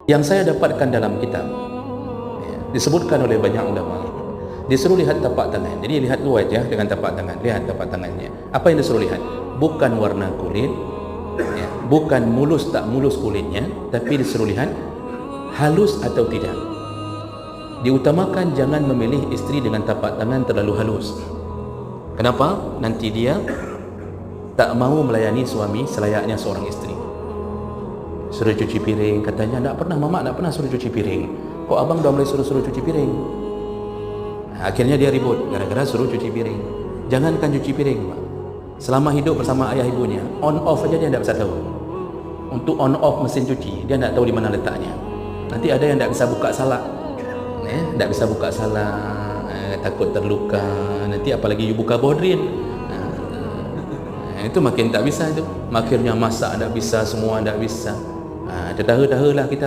Yang saya dapatkan dalam kitab, disebutkan oleh banyak ulama, disuruh lihat tapak tangan. Jadi lihat wajah dengan tapak tangan, lihat tapak tangannya. Apa yang disuruh lihat? Bukan warna kulit, bukan mulus tak mulus kulitnya, tapi disuruh lihat halus atau tidak. Diutamakan jangan memilih isteri dengan tapak tangan terlalu halus. Kenapa? Nanti dia tak mau melayani suami selayaknya seorang isteri. Suruh cuci piring, katanya tak pernah, mamak tak pernah suruh cuci piring. Kok abang dah mulai suruh cuci piring? Akhirnya dia ribut gara-gara suruh cuci piring. Jangankan cuci piring, Mak. Selama hidup bersama ayah ibunya, on off aja dia tak bisa tahu. Untuk on off mesin cuci, dia tak tahu di mana letaknya. Nanti ada yang tak bisa buka salak, tak bisa buka salak, takut terluka. Nanti apalagi you buka bodrin, itu makin tak bisa itu. Akhirnya masak tak bisa, semua tak bisa. Tertaha-tahalah kita